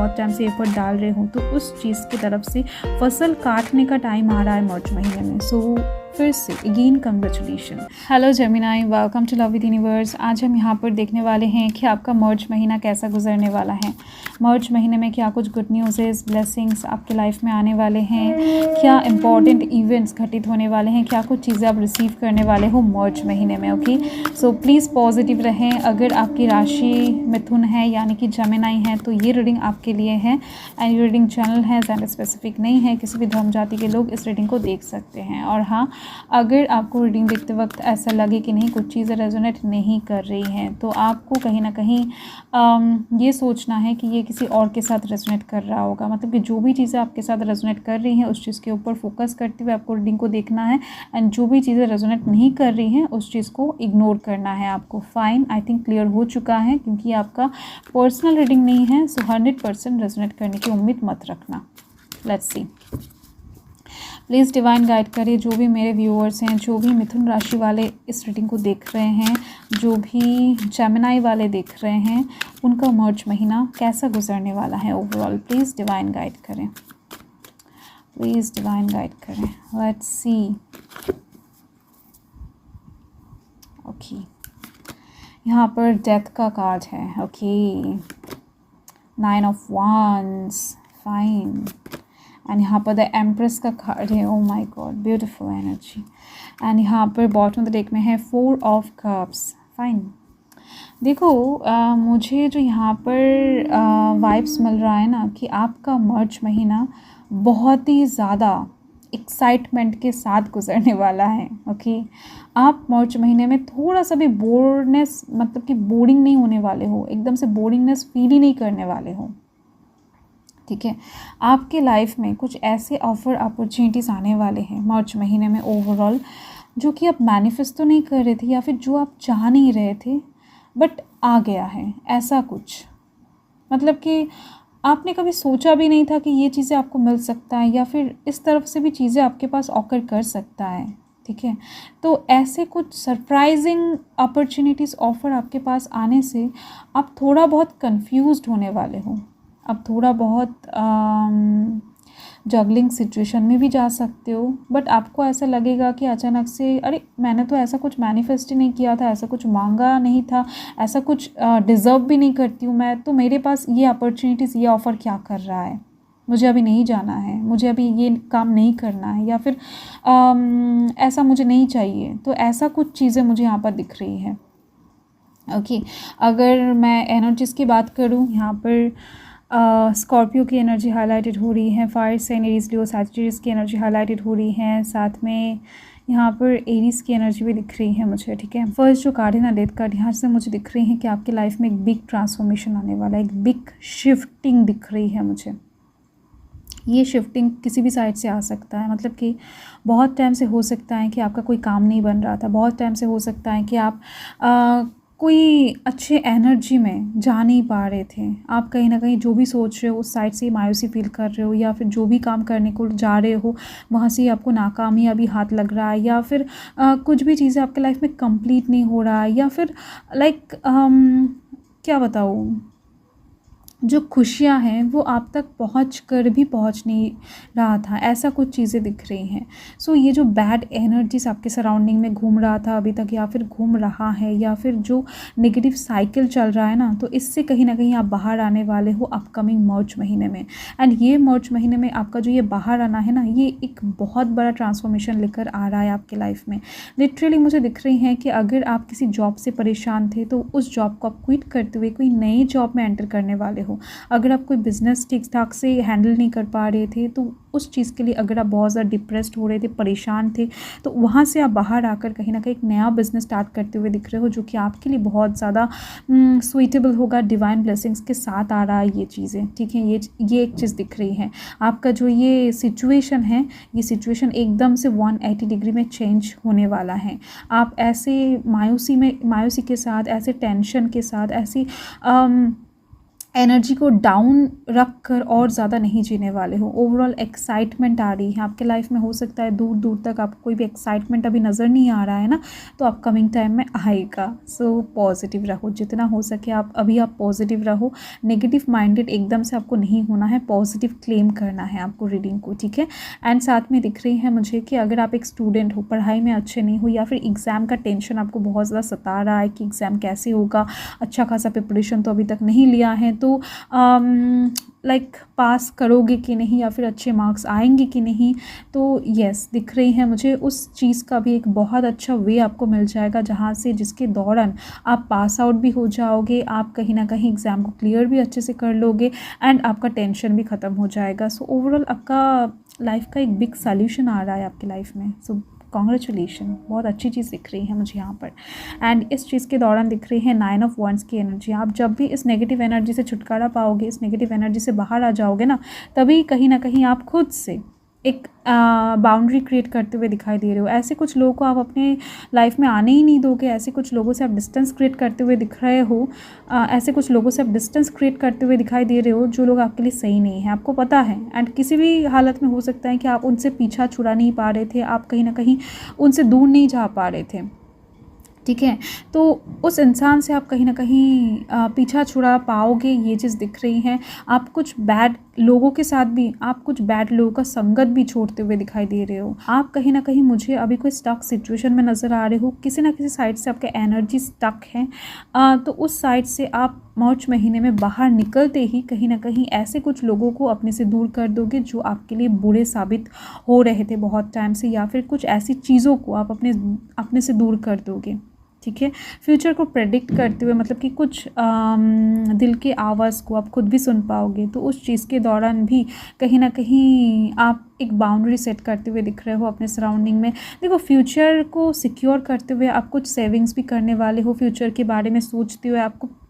बहुत टाइम से एफर्ट डाल रहे हो, तो उस चीज़ की तरफ से फसल काटने का टाइम आ रहा है मार्च महीने में। सो फिर से again congratulation. Hello Gemini, welcome to love with universe. आज हम यहाँ पर देखने वाले हैं कि आपका मार्च महीना कैसा गुजरने वाला है। मार्च महीने में क्या कुछ गुड न्यूज़, ब्लेसिंग्स आपके लाइफ में आने वाले हैं, क्या इंपॉर्टेंट इवेंट्स घटित होने वाले हैं, क्या कुछ चीज़ें आप रिसीव करने वाले हो मार्च महीने में। ओके, सो प्लीज़ पॉजिटिव रहें। अगर आपकी राशि मिथुन है यानी कि जेमिनाई है तो ये रीडिंग आपके लिए है। एंड ये रीडिंग चैनल है, जेंडर स्पेसिफिक नहीं है, किसी भी धर्म जाति के लोग इस रीडिंग को देख सकते हैं। और हाँ, अगर आपको रीडिंग देखते वक्त ऐसा लगे कि नहीं कुछ चीज़ें रेजोनेट नहीं कर रही हैं, तो आपको कहीं ना कहीं ये सोचना है कि ये किसी और के साथ रेजोनेट कर रहा होगा। मतलब कि जो भी चीज़ें आपके साथ रेजोनेट कर रही हैं उस चीज़ के ऊपर फोकस करते हुए आपको रीडिंग को देखना है। एंड जो भी चीज़ें रेजोनेट नहीं कर रही हैं उस चीज़ को इग्नोर करना है आपको। फाइन, आई थिंक क्लियर हो चुका है, क्योंकि आपका पर्सनल रीडिंग नहीं है, सो 100% रेजोनेट करने की उम्मीद मत रखना। Let's see, please divine guide करिए जो भी मेरे व्यूअर्स हैं, जो भी मिथुन राशि वाले इस रीडिंग को देख रहे हैं, जो भी जेमिनाई वाले देख रहे हैं, उनका मार्च महीना कैसा गुजरने वाला है ओवरऑल। प्लीज़ डिवाइन गाइड करें, प्लीज़ डिवाइन गाइड करें। Let's see. ओके, यहाँ पर डेथ का कार्ड है। Okay, 9 of wands, fine. And यहाँ पर द एम्प्रेस का कार्ड है। Oh my God, beautiful energy. And यहाँ पर बॉटम ऑफ द डेक में है 4 ऑफ कप्स, फाइन। देखो मुझे जो यहाँ पर वाइब्स मिल रहा है ना कि आपका मार्च महीना बहुत ही ज़्यादा एक्साइटमेंट के साथ गुजरने वाला है। ओके, आप मार्च महीने में थोड़ा सा भी बोरनेस, मतलब कि बोरिंग नहीं होने वाले हो, एकदम से बोरिंगनेस फील ही नहीं करने वाले हो। ठीक है, आपके लाइफ में कुछ ऐसे ऑफर अपॉर्चुनिटीज़ आने वाले हैं मार्च महीने में ओवरऑल, जो कि आप मैनिफेस्ट तो नहीं कर रहे थे या फिर जो आप चाह नहीं रहे थे, बट आ गया है ऐसा कुछ। मतलब कि आपने कभी सोचा भी नहीं था कि ये चीज़ें आपको मिल सकता है, या फिर इस तरफ से भी चीज़ें आपके पास ऑकर कर सकता है। ठीक है, तो ऐसे कुछ सरप्राइजिंग अपॉर्चुनिटीज़ ऑफ़र आपके पास आने से आप थोड़ा बहुत कंफ्यूज्ड होने वाले हो। अब थोड़ा बहुत जगलिंग सिचुएशन में भी जा सकते हो, बट आपको ऐसा लगेगा कि अचानक से अरे मैंने तो ऐसा कुछ मैनिफेस्ट ही नहीं किया था, ऐसा कुछ मांगा नहीं था, ऐसा कुछ डिज़र्व भी नहीं करती हूँ मैं, तो मेरे पास ये अपॉर्चुनिटीज़, ये ऑफ़र क्या कर रहा है, मुझे अभी नहीं जाना है, मुझे अभी ये काम नहीं करना है, या फिर ऐसा मुझे नहीं चाहिए। तो ऐसा कुछ चीज़ें मुझे यहाँ पर दिख रही है। ओके, अगर मैं एनर्जीज़ की बात करूँ, यहाँ पर स्कॉर्पियो की एनर्जी हाईलाइटेड हो रही है, fire sign Aries Leo Sagittarius की एनर्जी हाईलाइटेड हो रही है, साथ में यहाँ पर एरीज की एनर्जी भी दिख रही है मुझे। ठीक है, फर्स्ट जो कार्ड है ना, डेथ कार्ड, यहाँ से मुझे दिख रही है कि आपकी लाइफ में एक बिग ट्रांसफॉर्मेशन आने वाला है, एक बिग शिफ्टिंग दिख रही है मुझे। ये शिफ्टिंग किसी भी साइड से आ सकता है, मतलब कि बहुत टाइम से हो सकता है कि आपका कोई काम नहीं बन रहा था, बहुत टाइम से हो सकता है कि आप कोई अच्छे एनर्जी में जा नहीं पा रहे थे, आप कहीं ना कहीं जो भी सोच रहे हो उस साइड से मायूसी फील कर रहे हो, या फिर जो भी काम करने को जा रहे हो वहाँ से आपको नाकामयाबी हाथ लग रहा है, या फिर कुछ भी चीज़ें आपके लाइफ में कंप्लीट नहीं हो रहा है, या फिर लाइक क्या बताऊँ, जो खुशियाँ हैं वो आप तक पहुँच कर भी पहुँच नहीं रहा था, ऐसा कुछ चीज़ें दिख रही हैं। सो ये जो बैड एनर्जीज आपके सराउंडिंग में घूम रहा था अभी तक, या फिर घूम रहा है, या फिर जो नेगेटिव साइकिल चल रहा है ना, तो इससे कहीं ना कहीं आप बाहर आने वाले हो अपकमिंग मार्च महीने में। एंड ये मार्च महीने में आपका जो ये बाहर आना है ना, ये एक बहुत बड़ा ट्रांसफॉर्मेशन लेकर आ रहा है आपके लाइफ में। लिटरली मुझे दिख रही हैं कि अगर आप किसी जॉब से परेशान थे तो उस जॉब को आप क्विट करते हुए कोई नई जॉब में एंटर करने वाले हो। अगर आप कोई बिज़नेस ठीक ठाक से हैंडल नहीं कर पा रहे थे, तो उस चीज़ के लिए अगर आप बहुत ज़्यादा डिप्रेस्ड हो रहे थे, परेशान थे, तो वहाँ से आप बाहर आकर कहीं ना कहीं एक नया बिज़नेस स्टार्ट करते हुए दिख रहे हो, जो कि आपके लिए बहुत ज़्यादा सुइटेबल होगा। डिवाइन ब्लेसिंग्स के साथ आ रहा है ये चीज़ें। ठीक है, ये एक चीज़ दिख रही है। आपका जो ये सिचुएशन है, ये सिचुएशन एकदम से 180 डिग्री में चेंज होने वाला है। आप ऐसे मायूसी के साथ, ऐसे टेंशन के साथ, ऐसी एनर्जी को डाउन रख कर और ज़्यादा नहीं जीने वाले हो। ओवरऑल एक्साइटमेंट आ रही है आपके लाइफ में। हो सकता है दूर दूर तक आपको कोई भी एक्साइटमेंट अभी नज़र नहीं आ रहा है ना, तो अपकमिंग टाइम में आएगा। सो पॉजिटिव रहो, जितना हो सके आप पॉजिटिव रहो। नेगेटिव माइंडेड एकदम से आपको नहीं होना है, पॉजिटिव क्लेम करना है आपको रीडिंग को, ठीक है। एंड साथ में दिख रही है मुझे कि अगर आप एक स्टूडेंट हो, पढ़ाई में अच्छे नहीं हो, या फिर एग्ज़ाम का टेंशन आपको बहुत ज़्यादा सता रहा है कि एग्ज़ाम कैसे होगा, अच्छा खासा प्रिपरेशन तो अभी तक नहीं लिया है, तो लाइक पास करोगे कि नहीं या फिर अच्छे मार्क्स आएंगे कि नहीं, तो यस दिख रही है मुझे उस चीज़ का भी एक बहुत अच्छा वे आपको मिल जाएगा, जहाँ से जिसके दौरान आप पास आउट भी हो जाओगे, आप कहीं ना कहीं एग्ज़ाम को क्लियर भी अच्छे से कर लोगे एंड आपका टेंशन भी ख़त्म हो जाएगा। सो ओवरऑल आपका लाइफ का एक बिग सॉल्यूशन आ रहा है आपकी लाइफ में। सो कॉन्ग्रेचुलेशन, बहुत अच्छी चीज़ दिख रही है मुझे यहाँ पर। एंड इस चीज़ के दौरान दिख रही है 9 ऑफ वंस की एनर्जी। आप जब भी इस नेगेटिव एनर्जी से छुटकारा पाओगे, इस नेगेटिव एनर्जी से बाहर आ जाओगे ना, तभी कहीं ना कहीं आप खुद से एक बाउंड्री क्रिएट करते हुए दिखाई दे रहे हो। ऐसे कुछ लोगों को आप अपने लाइफ में आने ही नहीं दोगे, ऐसे कुछ लोगों से आप डिस्टेंस क्रिएट करते हुए दिख रहे हो। ऐसे कुछ लोगों से आप डिस्टेंस क्रिएट करते हुए दिखाई दे रहे हो जो लोग आपके लिए सही नहीं है, आपको पता है। एंड किसी भी हालत में हो सकता है कि आप उनसे पीछा छुड़ा नहीं पा रहे थे, आप कहीं ना कहीं उनसे दूर नहीं जा पा रहे थे, ठीक है। तो उस इंसान से आप कहीं ना कहीं पीछा छुड़ा पाओगे, ये चीज़ दिख रही है। आप कुछ बैड लोगों के साथ भी, आप कुछ बैड लोगों का संगत भी छोड़ते हुए दिखाई दे रहे हो। आप कहीं ना कहीं मुझे अभी कोई स्टक सिचुएशन में नज़र आ रहे हो, किसी ना किसी साइड से आपके एनर्जी स्टक है। तो उस साइड से आप मार्च महीने में बाहर निकलते ही कहीं ना कहीं ऐसे कुछ लोगों को अपने से दूर कर दोगे जो आपके लिए बुरे साबित हो रहे थे बहुत टाइम से, या फिर कुछ ऐसी चीज़ों को आप अपने से दूर कर दोगे, ठीक है। फ्यूचर को प्रेडिक्ट करते हुए, मतलब कि कुछ दिल के आवाज़ को आप खुद भी सुन पाओगे, तो उस चीज़ के दौरान भी कहीं ना कहीं आप एक बाउंड्री सेट करते हुए दिख रहे हो अपने सराउंडिंग में। देखो, फ्यूचर को सिक्योर करते हुए आप कुछ सेविंग्स भी करने वाले हो, फ्यूचर के बारे में सोचते हुए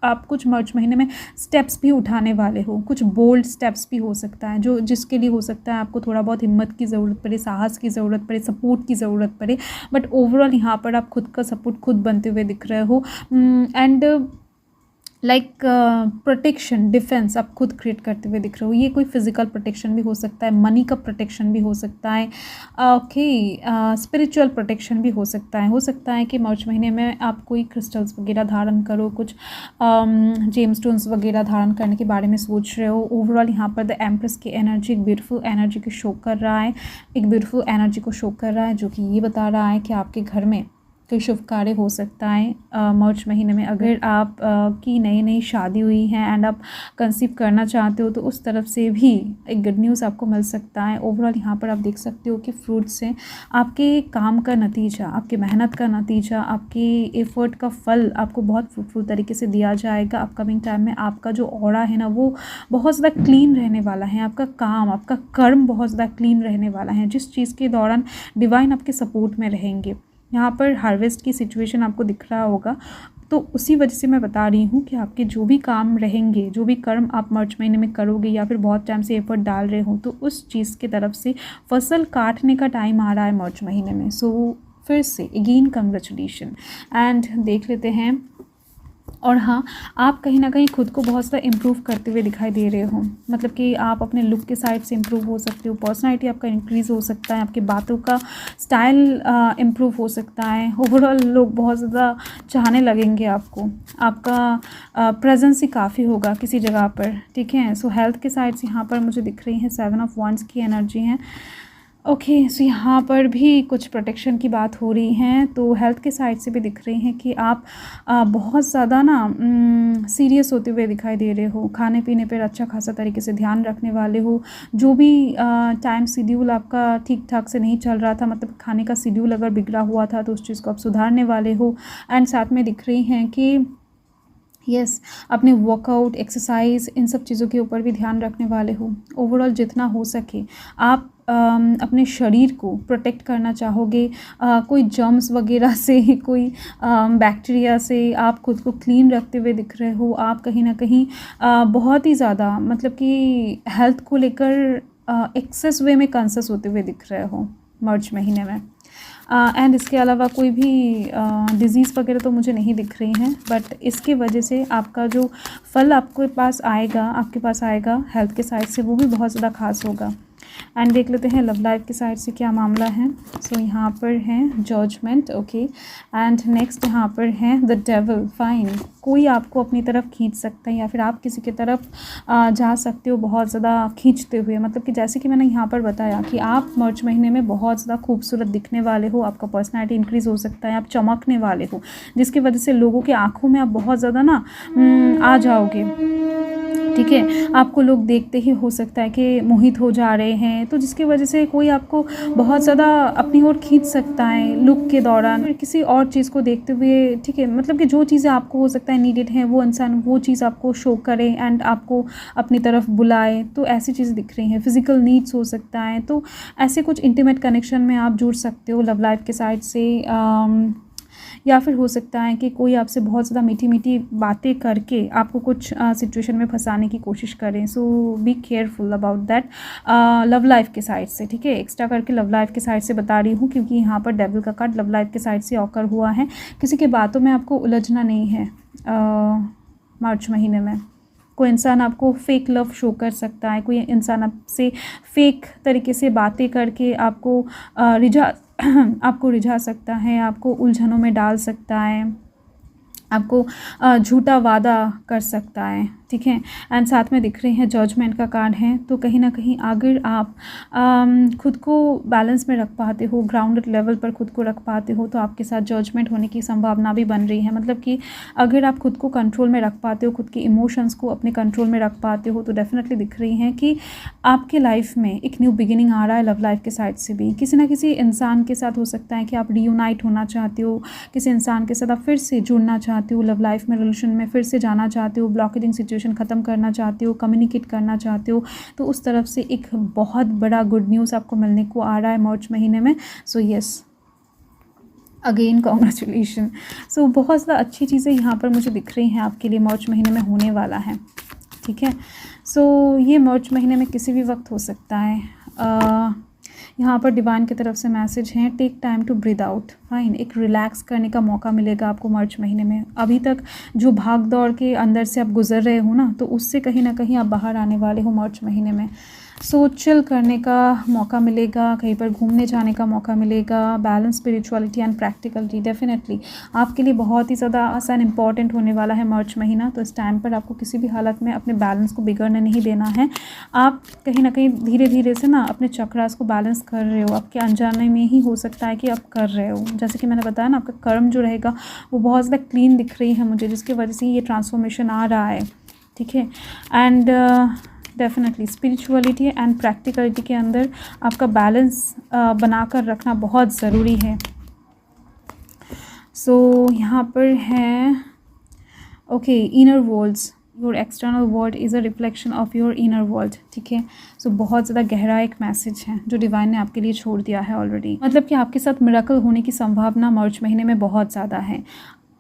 आप कुछ मार्च महीने में स्टेप्स भी उठाने वाले हो, कुछ बोल्ड स्टेप्स भी हो सकता है, जो जिसके लिए हो सकता है आपको थोड़ा बहुत हिम्मत की ज़रूरत पड़े, साहस की ज़रूरत पड़े, सपोर्ट की ज़रूरत पड़े, बट ओवरऑल यहाँ पर आप खुद का सपोर्ट खुद बनते हुए दिख रहे हो। एंड लाइक प्रोटेक्शन, डिफेंस आप खुद क्रिएट करते हुए दिख रहे हो। ये कोई फिजिकल प्रोटेक्शन भी हो सकता है, मनी का प्रोटेक्शन भी हो सकता है, ओके, स्पिरिचुअल प्रोटेक्शन भी हो सकता है। कि मार्च महीने में आप कोई क्रिस्टल्स वगैरह धारण करो, कुछ जेम स्टोन्स वगैरह धारण करने के बारे में सोच रहे हो। ओवरऑल यहाँ पर द एम्प्रेस की एनर्जी एक ब्यूटीफुल एनर्जी को शो कर रहा है, जो कि ये बता रहा है कि आपके घर में कोई शुभ कार्य हो सकता है मार्च महीने में। अगर आप की नई शादी हुई है एंड आप कंसीव करना चाहते हो, तो उस तरफ से भी एक गुड न्यूज़ आपको मिल सकता है। ओवरऑल यहाँ पर आप देख सकते हो कि फ्रूट्स से आपके काम का नतीजा, आपकी मेहनत का नतीजा, आपके एफर्ट का फल आपको बहुत फ्रूटफुल तरीके से दिया जाएगा। अपकमिंग टाइम में आपका जो ऑरा है ना, वो बहुत ज़्यादा क्लीन रहने वाला है। आपका काम, आपका कर्म बहुत ज़्यादा क्लीन रहने वाला है, जिस चीज़ के दौरान डिवाइन आपके सपोर्ट में रहेंगे। यहाँ पर हार्वेस्ट की सिचुएशन आपको दिख रहा होगा, तो उसी वजह से मैं बता रही हूँ कि आपके जो भी काम रहेंगे, जो भी कर्म आप मार्च महीने में करोगे या फिर बहुत टाइम से एफर्ट डाल रहे हो, तो उस चीज़ की तरफ से फसल काटने का टाइम आ रहा है मार्च महीने में। सो फिर से अगेन कंग्रेचुलेशन। एंड देख लेते हैं। और हाँ, आप कहीं ना कहीं खुद को बहुत ज़्यादा इम्प्रूव करते हुए दिखाई दे रहे हो, मतलब कि आप अपने लुक के साइड से इम्प्रूव हो सकते हो, पर्सनालिटी आपका इंक्रीज़ हो सकता है, आपकी बातों का स्टाइल इम्प्रूव हो सकता है। ओवरऑल लोग बहुत ज़्यादा चाहने लगेंगे आपको, आपका प्रेजेंस ही काफ़ी होगा किसी जगह पर, ठीक है। सो हेल्थ के साइड से यहाँ पर मुझे दिख रही है 7 ऑफ वंस की एनर्जी है, ओके। सो यहाँ पर भी कुछ प्रोटेक्शन की बात हो रही है, तो हेल्थ के साइड से भी दिख रही है कि आप बहुत ज़्यादा ना सीरियस होते हुए दिखाई दे रहे हो। खाने पीने पर अच्छा खासा तरीके से ध्यान रखने वाले हो। जो भी टाइम शेड्यूल आपका ठीक ठाक से नहीं चल रहा था, मतलब खाने का शेड्यूल अगर बिगड़ा हुआ था, तो उस चीज़ को आप सुधारने वाले हो। एंड साथ में दिख रही हैं कि यस, अपने वर्कआउट, एक्सरसाइज, इन सब चीज़ों के ऊपर भी ध्यान रखने वाले हो। ओवरऑल जितना हो सके आप अपने शरीर को प्रोटेक्ट करना चाहोगे, कोई जर्म्स वगैरह से, कोई बैक्टीरिया से आप खुद को क्लीन रखते हुए दिख रहे हो। आप कहीं ना कहीं बहुत ही ज़्यादा, मतलब कि हेल्थ को लेकर एक्सेस वे में कॉन्शियस होते हुए दिख रहे हो मार्च महीने में। एंड इसके अलावा कोई भी डिज़ीज़ वगैरह तो मुझे नहीं दिख रही हैं, बट इसकी वजह से आपका जो फल आपके पास आएगा हेल्थ के साइड से, वो भी बहुत ज़्यादा खास होगा। एंड देख लेते हैं लव लाइफ की साइड से क्या मामला है। सो यहाँ पर है जजमेंट, ओके। एंड नेक्स्ट यहाँ पर है द डेविल, फाइन। कोई आपको अपनी तरफ खींच सकता है या फिर आप किसी की तरफ जा सकते हो बहुत ज़्यादा खींचते हुए। मतलब कि जैसे कि मैंने यहाँ पर बताया कि आप मार्च महीने में बहुत ज़्यादा खूबसूरत दिखने वाले हो, आपका पर्सनैलिटी इंक्रीज़ हो सकता है, आप चमकने वाले हो, जिसकी वजह से लोगों की आँखों में आप बहुत ज़्यादा ना आ जाओगे, ठीक है। आपको लोग देखते ही हो सकता है कि मोहित हो जा रहे हैं, तो जिसकी वजह से कोई आपको बहुत ज़्यादा अपनी ओर खींच सकता है लुक के दौरान, फिर किसी और चीज़ को देखते हुए, ठीक है। मतलब कि जो चीज़ें आपको हो सकता है नीडेड हैं, वो इंसान वो चीज़ आपको शो करे एंड आपको अपनी तरफ बुलाए, तो ऐसी चीज़ें दिख रही हैं। फिजिकल नीड्स हो सकता है, तो ऐसे कुछ इंटीमेट कनेक्शन में आप जुड़ सकते हो लव लाइफ के साइड से। या फिर हो सकता है कि कोई आपसे बहुत ज़्यादा मीठी मीठी बातें करके आपको कुछ सिचुएशन में फंसाने की कोशिश करें। So be careful about that love life के साइड से, ठीक है। एक्स्ट्रा करके लव लाइफ के साइड से बता रही हूँ क्योंकि यहाँ पर डेविल का कार्ड लव लाइफ के साइड से ऑकर हुआ है। किसी के बातों में आपको उलझना नहीं है मार्च महीने में। कोई इंसान आपको फेक लव शो कर सकता है, कोई इंसान आपसे फेक तरीके से बातें करके आपको रिझा सकता है, आपको उलझनों में डाल सकता है, आपको झूठा वादा कर सकता है, ठीक है। एंड साथ में दिख रहे हैं जजमेंट का कार्ड है, तो कहीं ना कहीं अगर आप खुद को बैलेंस में रख पाते हो, ग्राउंडेड लेवल पर खुद को रख पाते हो, तो आपके साथ जजमेंट होने की संभावना भी बन रही है। मतलब कि अगर आप खुद को कंट्रोल में रख पाते हो, खुद के इमोशंस को अपने कंट्रोल में रख पाते हो, तो डेफिनेटली दिख रही हैं कि आपके लाइफ में एक न्यू बिगिनिंग आ रहा है लव लाइफ के साइड से भी। किसी ना किसी इंसान के साथ हो सकता है कि आप रीयूनाइट होना चाहते हो, किसी इंसान के साथ आप फिर से जुड़ना चाहते हो, लव लाइफ में रिलेशन में फिर से जाना चाहते हो, ब्लॉकेजिंग सिचुएशन ख़त्म करना चाहते हो, कम्युनिकेट करना चाहते हो, तो उस तरफ से एक बहुत बड़ा गुड न्यूज़ आपको मिलने को आ रहा है मार्च महीने में। So yes, again congratulation. So बहुत ज़्यादा अच्छी चीज़ें यहाँ पर मुझे दिख रही हैं आपके लिए मार्च महीने में होने वाला है, ठीक है। सो ये मार्च महीने में किसी भी वक्त हो सकता है। यहाँ पर डिवाइन की तरफ से मैसेज है, take time to breathe out, fine. एक रिलैक्स करने का मौका मिलेगा आपको मार्च महीने में। अभी तक जो भाग दौड़ के अंदर से आप गुजर रहे हो ना, तो उससे कहीं ना कहीं आप बाहर आने वाले हो मार्च महीने में। सो चिल करने का मौका मिलेगा, कहीं पर घूमने जाने का मौका मिलेगा। Balance, spirituality and practicality definitely आपके लिए बहुत ही ज़्यादा आसान इंपॉर्टेंट होने वाला है मार्च महीना। तो इस टाइम पर आपको किसी भी हालत में अपने बैलेंस को बिगड़ने नहीं देना है। आप कहीं ना कहीं धीरे धीरे से ना अपने चक्रास को बैलेंस कर रहे हो, आपके अनजाने में ही हो सकता है कि आप कर रहे हो। जैसे कि मैंने बताया ना, आपका कर्म जो रहेगा वो बहुत ज़्यादा क्लीन दिख रही है मुझे, जिसकी वजह से ये ट्रांसफॉर्मेशन आ रहा है, ठीक है। And definitely spirituality and practicality के अंदर आपका बैलेंस बनाकर रखना बहुत ज़रूरी है। सो यहाँ पर है okay, inner worlds, your external world is a reflection of your inner world, ठीक है। सो बहुत ज़्यादा गहरा एक मैसेज है जो डिवाइन ने आपके लिए छोड़ दिया है ऑलरेडी। मतलब कि आपके साथ मिरेकल होने की संभावना मार्च महीने में बहुत ज़्यादा है।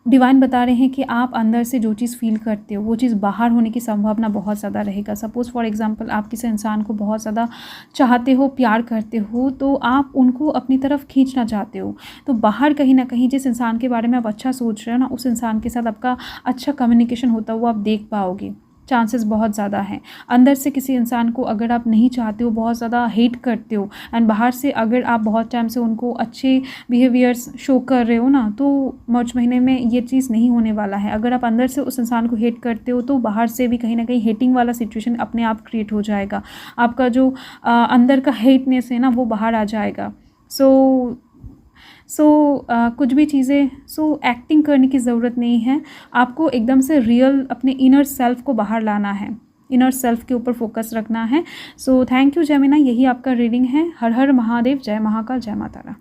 डिवाइन बता रहे हैं कि आप अंदर से जो चीज़ फील करते हो वो चीज़ बाहर होने की संभावना बहुत ज़्यादा रहेगा। सपोज़ फॉर एग्जांपल आप किसी इंसान को बहुत ज़्यादा चाहते हो, प्यार करते हो, तो आप उनको अपनी तरफ खींचना चाहते हो, तो बाहर कहीं ना कहीं जिस इंसान के बारे में आप अच्छा सोच रहे हो ना, उस इंसान के साथ आपका अच्छा कम्युनिकेशन होता हुआ आप देख पाओगे। चांसेस बहुत ज़्यादा हैं। अंदर से किसी इंसान को अगर आप नहीं चाहते हो, बहुत ज़्यादा हेट करते हो, एंड बाहर से अगर आप बहुत टाइम से उनको अच्छे बिहेवियर्स शो कर रहे हो ना, तो मार्च महीने में ये चीज़ नहीं होने वाला है। अगर आप अंदर से उस इंसान को हेट करते हो, तो बाहर से भी कहीं ना कहीं हेटिंग वाला सिचुएशन अपने आप क्रिएट हो जाएगा। आपका जो अंदर का हेटनेस है ना, वो बाहर आ जाएगा। सो कुछ भी चीज़ें एक्टिंग करने की ज़रूरत नहीं है, आपको एकदम से रियल अपने इनर सेल्फ को बाहर लाना है, इनर सेल्फ के ऊपर फोकस रखना है। सो थैंक यू जेमिना, यही आपका रीडिंग है। हर हर महादेव, जय महाकाल, जय माता रा।